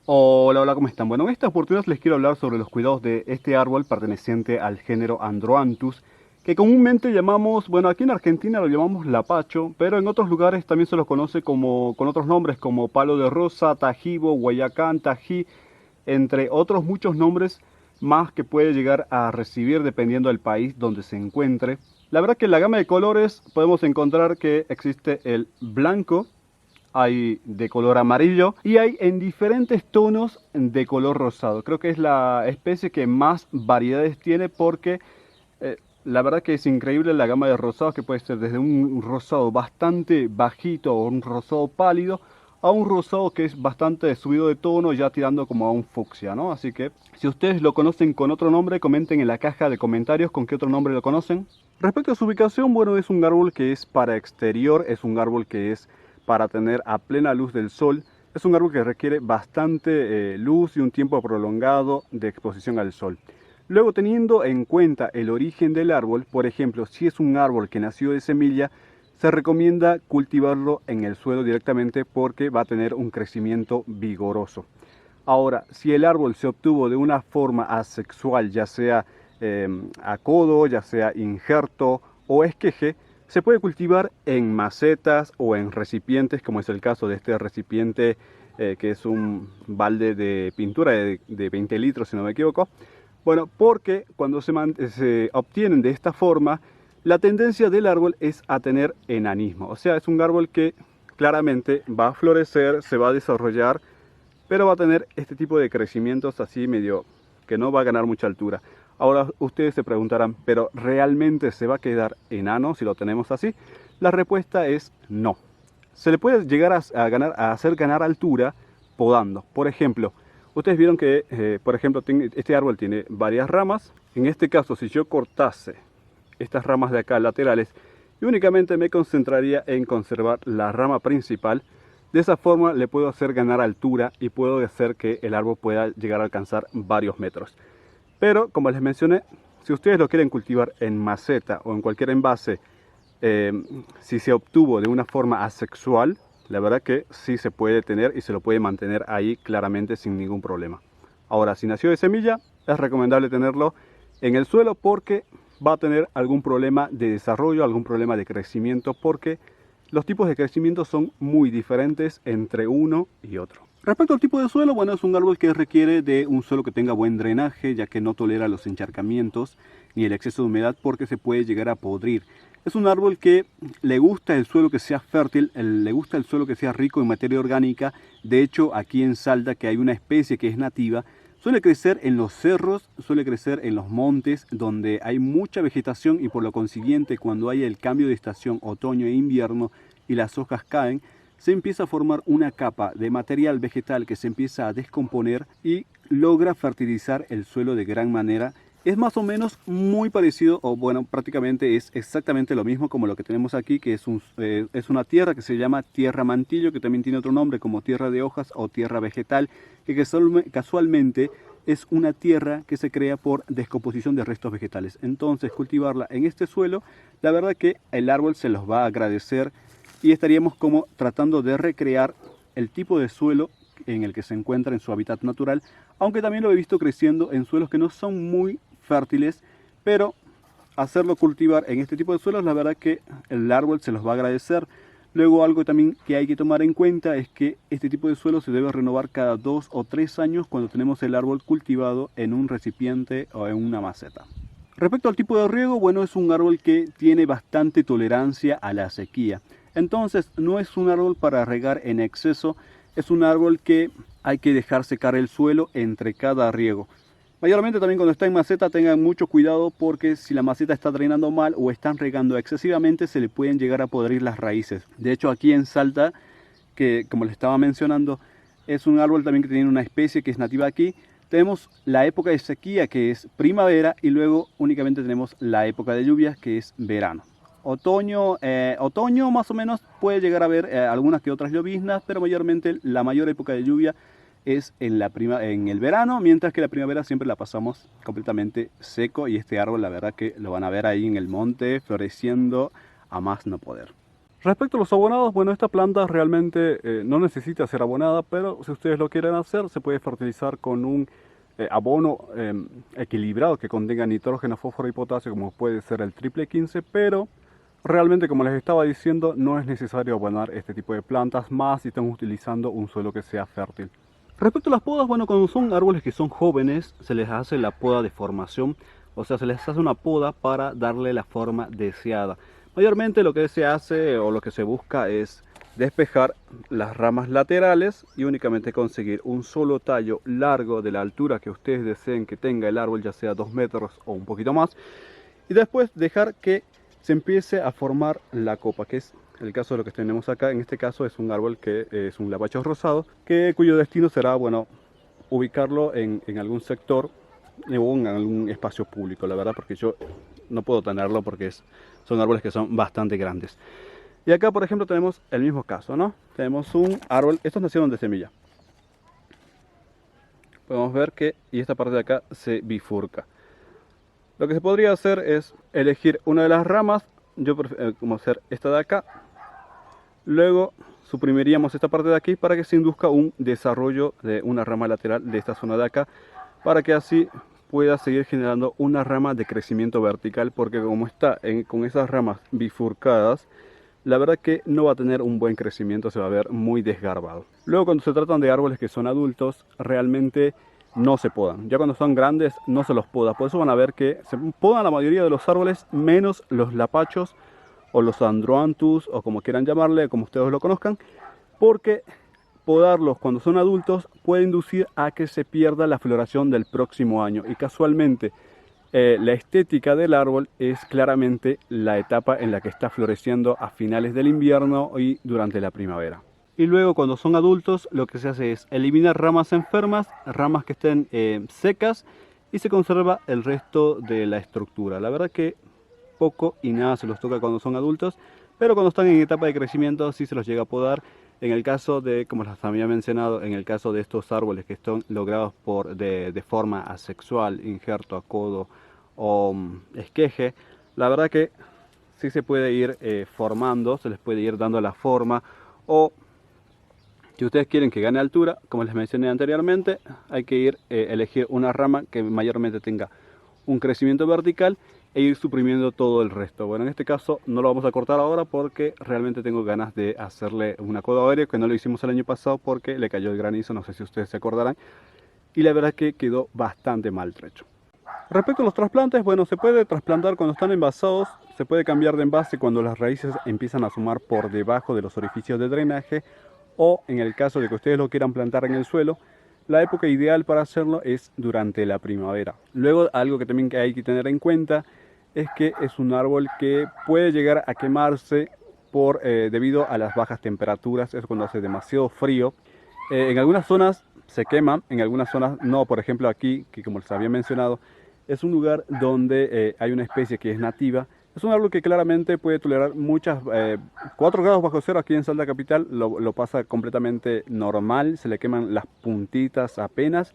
Hola, hola, ¿cómo están? Bueno, en esta oportunidad les quiero hablar sobre los cuidados de este árbol perteneciente al género Androanthus, que comúnmente llamamos, bueno, aquí en Argentina lo llamamos lapacho, pero en otros lugares también se los conoce con otros nombres como palo de rosa, tajibo, guayacán, tají, entre otros muchos nombres más que puede llegar a recibir dependiendo del país donde se encuentre. La verdad que en la gama de colores podemos encontrar que existe el blanco, hay de color amarillo y hay en diferentes tonos de color rosado. Creo que es la especie que más variedades tiene porque la verdad que es increíble la gama de rosados, que puede ser desde un rosado bastante bajito o un rosado pálido a un rosado que es bastante subido de tono, ya tirando como a un fucsia, ¿no? Así que si ustedes lo conocen con otro nombre, comenten en la caja de comentarios con qué otro nombre lo conocen. Respecto a su ubicación, bueno, es un árbol que es para exterior, es un árbol que es para tener a plena luz del sol. Es un árbol que requiere bastante luz y un tiempo prolongado de exposición al sol. Luego, teniendo en cuenta el origen del árbol, por ejemplo, si es un árbol que nació de semilla, se recomienda cultivarlo en el suelo directamente porque va a tener un crecimiento vigoroso. Ahora, si el árbol se obtuvo de una forma asexual, ya sea a codo, ya sea injerto o esqueje, se puede cultivar en macetas o en recipientes, como es el caso de este recipiente que es un balde de pintura de 20 litros, si no me equivoco. Bueno, porque cuando se obtienen de esta forma, la tendencia del árbol es a tener enanismo. O sea, es un árbol que claramente va a florecer, se va a desarrollar, pero va a tener este tipo de crecimientos así medio que no va a ganar mucha altura. Ahora ustedes se preguntarán, ¿pero realmente se va a quedar enano si lo tenemos así? La respuesta es no. Se le puede llegar a hacer ganar altura podando. Por ejemplo, ustedes vieron que, por ejemplo, este árbol tiene varias ramas. En este caso, si yo cortase estas ramas de acá laterales y únicamente me concentraría en conservar la rama principal, de esa forma le puedo hacer ganar altura y puedo hacer que el árbol pueda llegar a alcanzar varios metros. Pero, como les mencioné, si ustedes lo quieren cultivar en maceta o en cualquier envase, si se obtuvo de una forma asexual, la verdad que sí se puede tener y se lo puede mantener ahí claramente sin ningún problema. Ahora, si nació de semilla, es recomendable tenerlo en el suelo porque va a tener algún problema de desarrollo, algún problema de crecimiento, porque los tipos de crecimiento son muy diferentes entre uno y otro. Respecto al tipo de suelo, bueno, es un árbol que requiere de un suelo que tenga buen drenaje, ya que no tolera los encharcamientos ni el exceso de humedad porque se puede llegar a podrir. Es un árbol que le gusta el suelo que sea fértil, le gusta el suelo que sea rico en materia orgánica. De hecho, aquí en Salta, que hay una especie que es nativa, suele crecer en los cerros, suele crecer en los montes, donde hay mucha vegetación y por lo consiguiente, cuando hay el cambio de estación otoño e invierno y las hojas caen, se empieza a formar una capa de material vegetal que se empieza a descomponer y logra fertilizar el suelo de gran manera. Es más o menos muy parecido, o bueno, prácticamente es exactamente lo mismo como lo que tenemos aquí, que es una tierra que se llama tierra mantillo, que también tiene otro nombre como tierra de hojas o tierra vegetal, que casualmente es una tierra que se crea por descomposición de restos vegetales. Entonces, cultivarla en este suelo, la verdad que el árbol se los va a agradecer y estaríamos como tratando de recrear el tipo de suelo en el que se encuentra en su hábitat natural, aunque también lo he visto creciendo en suelos que no son muy fértiles, pero hacerlo cultivar en este tipo de suelos, la verdad que el árbol se los va a agradecer. Luego, algo también que hay que tomar en cuenta es que este tipo de suelo se debe renovar cada 2 o 3 años cuando tenemos el árbol cultivado en un recipiente o en una maceta. Respecto al tipo de riego, bueno, es un árbol que tiene bastante tolerancia a la sequía. Entonces, no es un árbol para regar en exceso, es un árbol que hay que dejar secar el suelo entre cada riego. Mayormente también cuando está en maceta tengan mucho cuidado porque si la maceta está drenando mal o están regando excesivamente se le pueden llegar a podrir las raíces. De hecho, aquí en Salta, que como les estaba mencionando, es un árbol también que tiene una especie que es nativa aquí. Tenemos la época de sequía, que es primavera, y luego únicamente tenemos la época de lluvias, que es verano. Otoño más o menos puede llegar a haber algunas que otras lloviznas, pero mayormente la mayor época de lluvia es en el verano, mientras que la primavera siempre la pasamos completamente seco y este árbol la verdad que lo van a ver ahí en el monte floreciendo a más no poder. Respecto a los abonados, bueno, esta planta realmente no necesita ser abonada, pero si ustedes lo quieren hacer, se puede fertilizar con un abono equilibrado que contenga nitrógeno, fósforo y potasio, como puede ser el triple 15, pero realmente, como les estaba diciendo, no es necesario abonar este tipo de plantas, más si están utilizando un suelo que sea fértil. Respecto a las podas, bueno, cuando son árboles que son jóvenes, se les hace la poda de formación, o sea, se les hace una poda para darle la forma deseada. Mayormente lo que se hace o lo que se busca es despejar las ramas laterales y únicamente conseguir un solo tallo largo de la altura que ustedes deseen que tenga el árbol, ya sea 2 metros o un poquito más, y después dejar que se empiece a formar la copa, que es el caso de lo que tenemos acá. En este caso es un árbol que es un lapacho rosado, cuyo destino será, bueno, ubicarlo en algún sector o en algún espacio público, la verdad, porque yo no puedo tenerlo porque son árboles que son bastante grandes. Y acá, por ejemplo, tenemos el mismo caso, ¿no? Tenemos un árbol, estos nacieron de semilla. Podemos ver que, y esta parte de acá se bifurca. Lo que se podría hacer es elegir una de las ramas, yo prefiero como hacer esta de acá. Luego suprimiríamos esta parte de aquí para que se induzca un desarrollo de una rama lateral de esta zona de acá, para que así pueda seguir generando una rama de crecimiento vertical, porque como está con esas ramas bifurcadas, la verdad que no va a tener un buen crecimiento, se va a ver muy desgarbado. Luego, cuando se tratan de árboles que son adultos, realmente no se podan. Ya cuando son grandes no se los poda, por eso van a ver que se podan la mayoría de los árboles, menos los lapachos o los androanthus, o como quieran llamarle, como ustedes lo conozcan, porque podarlos cuando son adultos puede inducir a que se pierda la floración del próximo año, y casualmente la estética del árbol es claramente la etapa en la que está floreciendo a finales del invierno y durante la primavera. Y luego, cuando son adultos, lo que se hace es eliminar ramas enfermas, ramas que estén secas, y se conserva el resto de la estructura. La verdad que poco y nada se los toca cuando son adultos, pero cuando están en etapa de crecimiento sí se los llega a podar. En el caso de, como les había mencionado, en el caso de estos árboles que están logrados de forma asexual, injerto a codo o esqueje, la verdad que sí se puede ir formando, se les puede ir dando la forma, o si ustedes quieren que gane altura, como les mencioné anteriormente, hay que elegir una rama que mayormente tenga un crecimiento vertical e ir suprimiendo todo el resto. Bueno, en este caso no lo vamos a cortar ahora porque realmente tengo ganas de hacerle una coda aérea, que no lo hicimos el año pasado porque le cayó el granizo, no sé si ustedes se acordarán, y la verdad que quedó bastante maltrecho. Respecto a los trasplantes, bueno, se puede trasplantar cuando están envasados, se puede cambiar de envase cuando las raíces empiezan a asomar por debajo de los orificios de drenaje, o en el caso de que ustedes lo quieran plantar en el suelo. La época ideal para hacerlo es durante la primavera. Luego, algo que también hay que tener en cuenta es que es un árbol que puede llegar a quemarse debido a las bajas temperaturas. Es cuando hace demasiado frío. En algunas zonas se quema, en algunas zonas no. Por ejemplo, aquí, que como les había mencionado, es un lugar donde hay una especie que es nativa. Es un árbol que claramente puede tolerar 4 grados bajo cero. Aquí en Salta Capital lo pasa completamente normal, se le queman las puntitas apenas,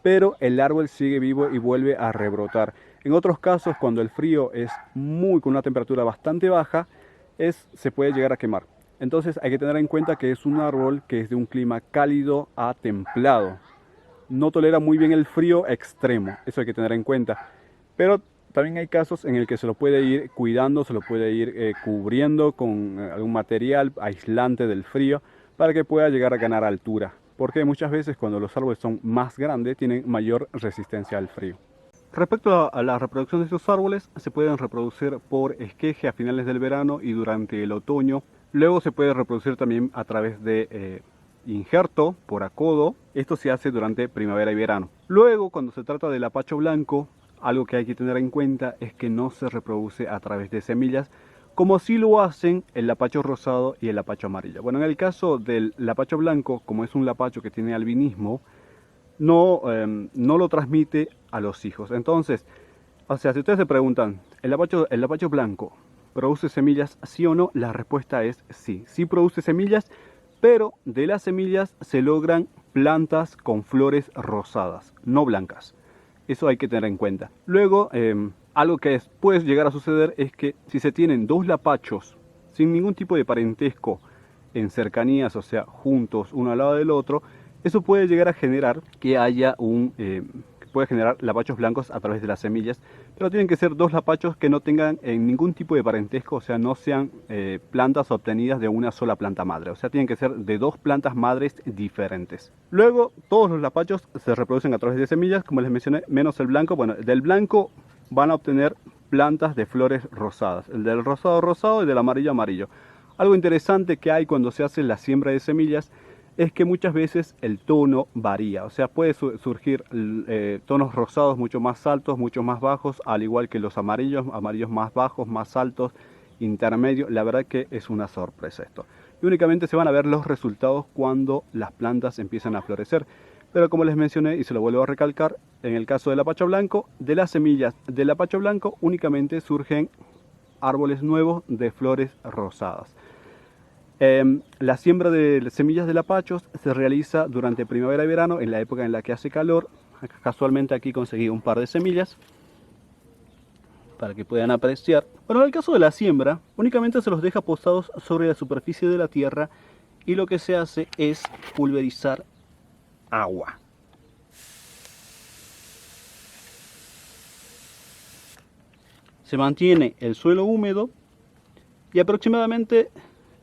pero el árbol sigue vivo y vuelve a rebrotar. En otros casos, cuando el frío es con una temperatura bastante baja, se puede llegar a quemar. Entonces hay que tener en cuenta que es un árbol que es de un clima cálido a templado. No tolera muy bien el frío extremo, eso hay que tener en cuenta. Pero también hay casos en el que se lo puede ir cuidando, se lo puede ir cubriendo con algún material aislante del frío para que pueda llegar a ganar altura. Porque muchas veces cuando los árboles son más grandes tienen mayor resistencia al frío. Respecto a la reproducción de estos árboles, se pueden reproducir por esqueje a finales del verano y durante el otoño. Luego se puede reproducir también a través de injerto por acodo. Esto se hace durante primavera y verano. Luego, cuando se trata del lapacho blanco, algo que hay que tener en cuenta es que no se reproduce a través de semillas, como sí lo hacen el lapacho rosado y el lapacho amarillo. Bueno, en el caso del lapacho blanco, como es un lapacho que tiene albinismo, no lo transmite a los hijos. Entonces, o sea, si ustedes se preguntan, ¿el lapacho blanco produce semillas, sí o no? La respuesta es sí. Sí produce semillas, pero de las semillas se logran plantas con flores rosadas, no blancas. Eso hay que tener en cuenta. Luego, algo que puede llegar a suceder es que si se tienen 2 lapachos sin ningún tipo de parentesco en cercanías, o sea, juntos uno al lado del otro, eso puede llegar a generar que haya puede generar lapachos blancos a través de las semillas, pero tienen que ser dos lapachos que no tengan ningún tipo de parentesco, o sea, no sean plantas obtenidas de una sola planta madre, o sea, tienen que ser de dos plantas madres diferentes. Luego, todos los lapachos se reproducen a través de semillas, como les mencioné, menos el blanco. Bueno, del blanco van a obtener plantas de flores rosadas, el del rosado rosado y del amarillo amarillo. Algo interesante que hay cuando se hace la siembra de semillas es que muchas veces el tono varía, o sea, puede surgir tonos rosados mucho más altos, mucho más bajos, al igual que los amarillos, amarillos más bajos, más altos, intermedios. La verdad que es una sorpresa esto. Y únicamente se van a ver los resultados cuando las plantas empiezan a florecer. Pero como les mencioné y se lo vuelvo a recalcar, en el caso del lapacho blanco, de las semillas del lapacho blanco únicamente surgen árboles nuevos de flores rosadas. La siembra de semillas de lapachos se realiza durante primavera y verano, en la época en la que hace calor. Casualmente aquí conseguí un par de semillas para que puedan apreciar. Bueno, en el caso de la siembra, únicamente se los deja posados sobre la superficie de la tierra y lo que se hace es pulverizar agua. Se mantiene el suelo húmedo y aproximadamente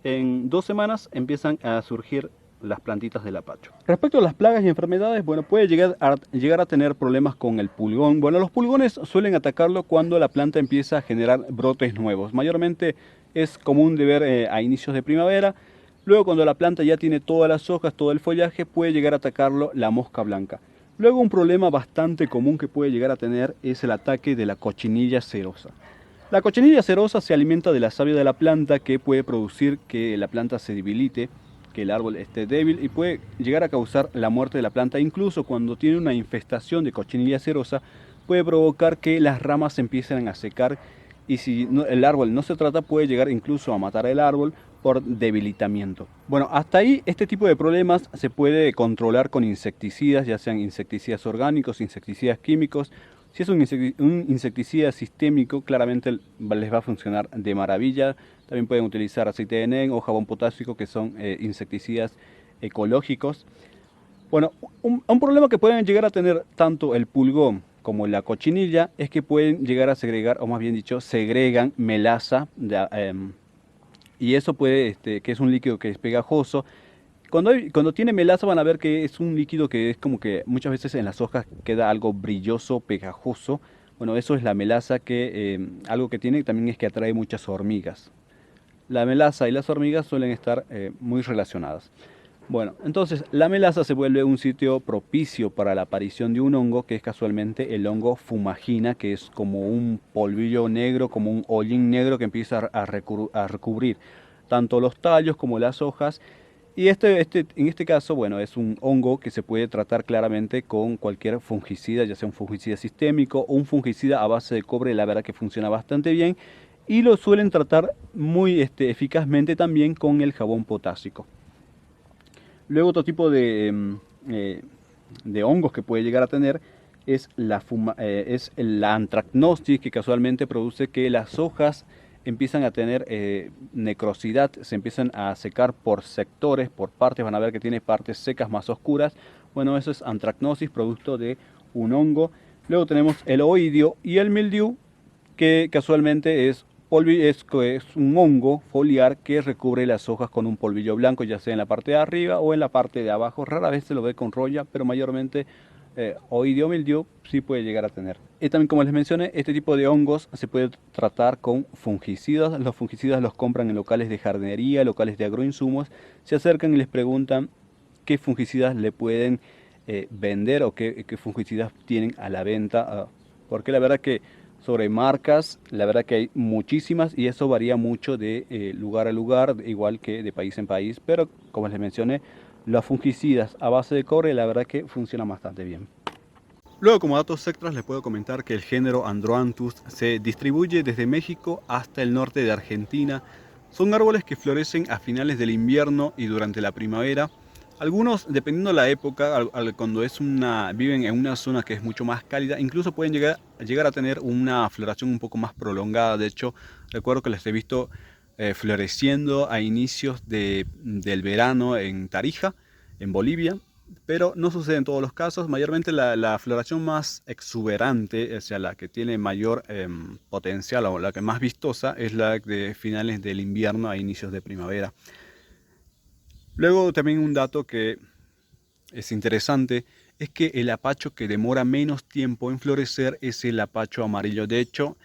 en 2 semanas empiezan a surgir las plantitas de lapacho. Respecto a las plagas y enfermedades, bueno, puede llegar a tener problemas con el pulgón. Bueno, los pulgones suelen atacarlo cuando la planta empieza a generar brotes nuevos. Mayormente es común de ver a inicios de primavera. Luego, cuando la planta ya tiene todas las hojas, todo el follaje, puede llegar a atacarlo la mosca blanca. Luego, un problema bastante común que puede llegar a tener es el ataque de la cochinilla cerosa. La cochinilla cerosa se alimenta de la savia de la planta, que puede producir que la planta se debilite, que el árbol esté débil y puede llegar a causar la muerte de la planta. Incluso cuando tiene una infestación de cochinilla cerosa, puede provocar que las ramas empiecen a secar y si el árbol no se trata, puede llegar incluso a matar el árbol por debilitamiento. Bueno, hasta ahí este tipo de problemas se puede controlar con insecticidas, ya sean insecticidas orgánicos, insecticidas químicos. Si es un insecticida sistémico, claramente les va a funcionar de maravilla. También pueden utilizar aceite de NEN o jabón potásico, que son insecticidas ecológicos. Bueno, un problema que pueden llegar a tener tanto el pulgón como la cochinilla es que pueden llegar a segregar, o más bien dicho, segregan melaza, y eso puede, que es un líquido que es pegajoso. Cuando tiene melaza van a ver que es un líquido que es como que muchas veces en las hojas queda algo brilloso, pegajoso. Bueno, eso es la melaza, que algo que tiene también es que atrae muchas hormigas. La melaza y las hormigas suelen estar muy relacionadas. Bueno, entonces la melaza se vuelve un sitio propicio para la aparición de un hongo, que es casualmente el hongo fumagina, que es como un polvillo negro, como un hollín negro que empieza a recubrir tanto los tallos como las hojas. Y en este caso, bueno, es un hongo que se puede tratar claramente con cualquier fungicida, ya sea un fungicida sistémico o un fungicida a base de cobre. La verdad que funciona bastante bien y lo suelen tratar muy eficazmente también con el jabón potásico. Luego, otro tipo de hongos que puede llegar a tener es la antracnosis, que casualmente produce que las hojas empiezan a tener necrosidad, se empiezan a secar por sectores, por partes. Van a ver que tiene partes secas más oscuras. Bueno, eso es antracnosis, producto de un hongo. Luego tenemos el oidio y el mildiu, que casualmente es un hongo foliar que recubre las hojas con un polvillo blanco, ya sea en la parte de arriba o en la parte de abajo. Rara vez se lo ve con roya, pero mayormente oidio o mildiu sí puede llegar a tener. Y también, como les mencioné, este tipo de hongos se puede tratar con fungicidas. Los fungicidas los compran en locales de jardinería, locales de agroinsumos. Se acercan y les preguntan qué fungicidas le pueden vender o qué fungicidas tienen a la venta. Porque la verdad que sobre marcas, la verdad que hay muchísimas y eso varía mucho de lugar a lugar, igual que de país en país. Pero como les mencioné, los fungicidas a base de cobre, la verdad que funcionan bastante bien. Luego, como datos extras, les puedo comentar que el género Androanthus se distribuye desde México hasta el norte de Argentina. Son árboles que florecen a finales del invierno y durante la primavera. Algunos, dependiendo de la época, cuando viven en una zona que es mucho más cálida, incluso pueden llegar a tener una floración un poco más prolongada. De hecho, recuerdo que les he visto floreciendo a inicios del verano en Tarija, en Bolivia. Pero no sucede en todos los casos. Mayormente la floración más exuberante, o sea, la que tiene mayor potencial o la que más vistosa, es la de finales del invierno a inicios de primavera. Luego también un dato que es interesante es que el apacho que demora menos tiempo en florecer es el apacho amarillo. De hecho,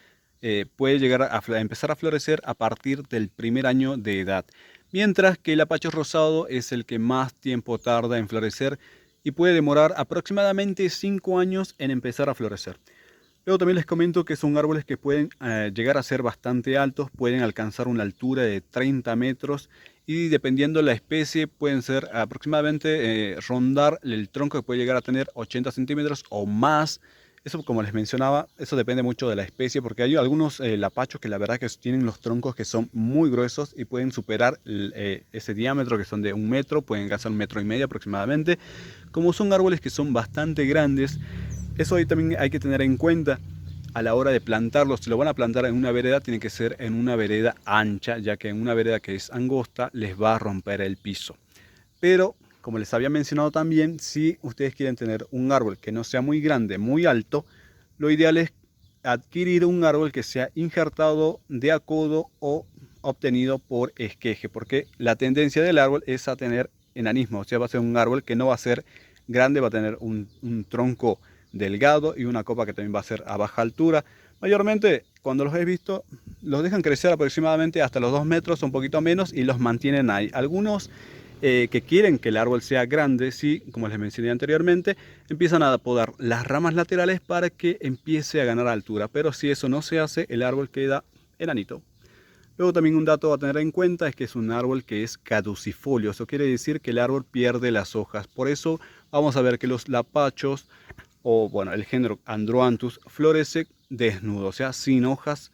puede llegar a empezar a florecer a partir del primer año de edad. Mientras que el apacho rosado es el que más tiempo tarda en florecer y puede demorar aproximadamente 5 años en empezar a florecer. Luego también les comento que son árboles que pueden llegar a ser bastante altos, pueden alcanzar una altura de 30 metros y dependiendo de la especie pueden ser aproximadamente rondar el tronco que puede llegar a tener 80 centímetros o más. Eso, como les mencionaba, eso depende mucho de la especie porque hay algunos lapachos que la verdad que tienen los troncos que son muy gruesos y pueden superar ese diámetro que son de 1 metro, pueden alcanzar 1,5 metros aproximadamente. Como son árboles que son bastante grandes, eso ahí también hay que tener en cuenta a la hora de plantarlos. Si lo van a plantar en una vereda, tiene que ser en una vereda ancha, ya que en una vereda que es angosta les va a romper el piso. Pero, como les había mencionado también, si ustedes quieren tener un árbol que no sea muy grande, muy alto, lo ideal es adquirir un árbol que sea injertado de a codo o obtenido por esqueje, porque la tendencia del árbol es a tener enanismo, o sea, va a ser un árbol que no va a ser grande, va a tener un tronco delgado y una copa que también va a ser a baja altura. Mayormente cuando los he visto los dejan crecer aproximadamente hasta los 2 metros, un poquito menos, y los mantienen ahí. Algunos que quieren que el árbol sea grande, sí, como les mencioné anteriormente, empiezan a podar las ramas laterales para que empiece a ganar altura, pero si eso no se hace, el árbol queda enanito. Luego también un dato a tener en cuenta es que es un árbol que es caducifolio, eso quiere decir que el árbol pierde las hojas. Por eso vamos a ver que los lapachos, o bueno, el género Androanthus, florece desnudo, o sea, sin hojas.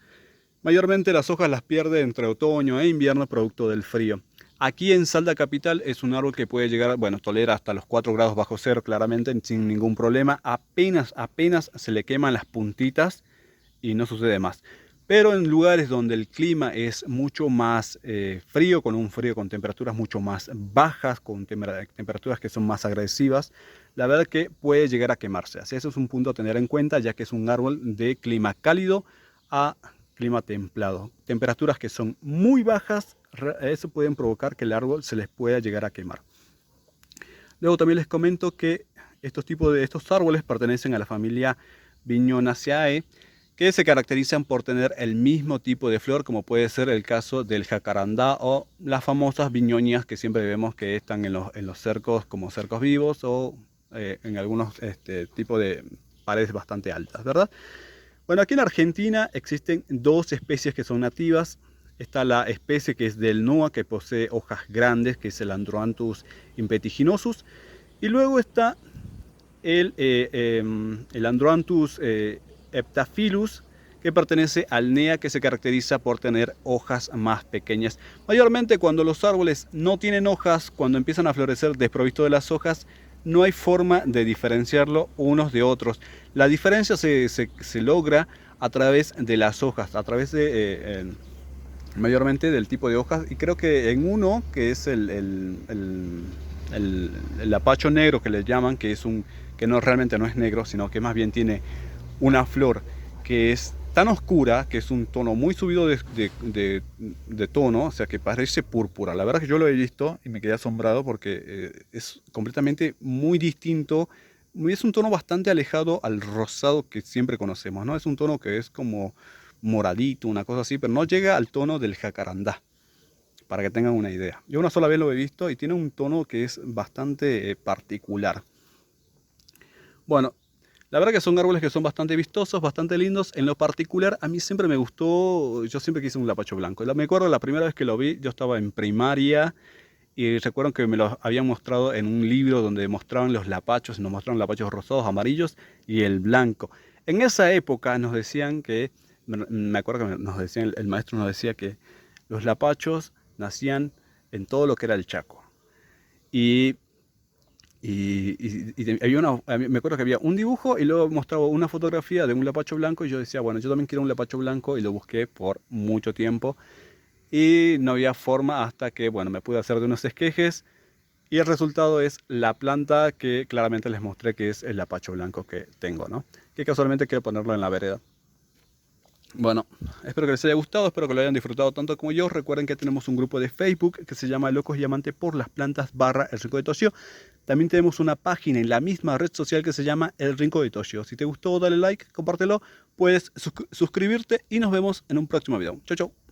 Mayormente las hojas las pierde entre otoño e invierno producto del frío. Aquí en Salta Capital es un árbol que puede llegar, bueno, tolera hasta los 4 grados bajo cero claramente, sin ningún problema. Apenas se le queman las puntitas y no sucede más. Pero en lugares donde el clima es mucho más frío, con un frío con temperaturas mucho más bajas, con temperaturas que son más agresivas, la verdad que puede llegar a quemarse. Así eso es un punto a tener en cuenta, ya que es un árbol de clima cálido a clima templado. Temperaturas que son muy bajas, eso pueden provocar que el árbol se les pueda llegar a quemar. Luego también les comento que estos árboles pertenecen a la familia Vignoniaceae, que se caracterizan por tener el mismo tipo de flor, como puede ser el caso del jacarandá o las famosas viñonias que siempre vemos que están en los cercos como cercos vivos o en algunos tipos de paredes bastante altas, ¿verdad? Bueno, aquí en Argentina existen 2 especies que son nativas. Está la especie que es del NOA, que posee hojas grandes, que es el Androanthus impetiginosus. Y luego está el Androanthus heptaphilus, que pertenece al NEA, que se caracteriza por tener hojas más pequeñas. Mayormente cuando los árboles no tienen hojas, cuando empiezan a florecer desprovisto de las hojas, no hay forma de diferenciarlo unos de otros. La diferencia se logra a través de las hojas, a través de mayormente del tipo de hojas, y creo que en uno que es el lapacho negro que le llaman, que es que realmente no es negro, sino que más bien tiene una flor que es tan oscura, que es un tono muy subido de tono, o sea que parece púrpura. La verdad que yo lo he visto y me quedé asombrado porque es completamente muy distinto. Es un tono bastante alejado al rosado que siempre conocemos, ¿no? Es un tono que es como moradito, una cosa así, pero no llega al tono del jacarandá, para que tengan una idea. Yo una sola vez lo he visto y tiene un tono que es bastante particular. Bueno, la verdad que son árboles que son bastante vistosos, bastante lindos. En lo particular, a mí siempre me gustó, yo siempre quise un lapacho blanco. Me acuerdo la primera vez que lo vi, yo estaba en primaria y recuerdo que me lo habían mostrado en un libro donde mostraban los lapachos, nos mostraron lapachos rosados, amarillos y el blanco. En esa época nos decían que, me acuerdo que nos decían, el maestro nos decía que los lapachos nacían en todo lo que era el Chaco. Me acuerdo que había un dibujo y luego mostraba una fotografía de un lapacho blanco y yo decía, bueno, yo también quiero un lapacho blanco, y lo busqué por mucho tiempo y no había forma hasta que, bueno, me pude hacer de unos esquejes y el resultado es la planta que claramente les mostré, que es el lapacho blanco que tengo, ¿no? Que casualmente quiero ponerlo en la vereda. Bueno, espero que les haya gustado, espero que lo hayan disfrutado tanto como yo. Recuerden que tenemos un grupo de Facebook que se llama Locos y Amante por las Plantas / El Rincón de Toshio. También tenemos una página en la misma red social que se llama El Rincón de Toshio. Si te gustó, dale like, compártelo, puedes suscribirte y nos vemos en un próximo video. Chau, chau.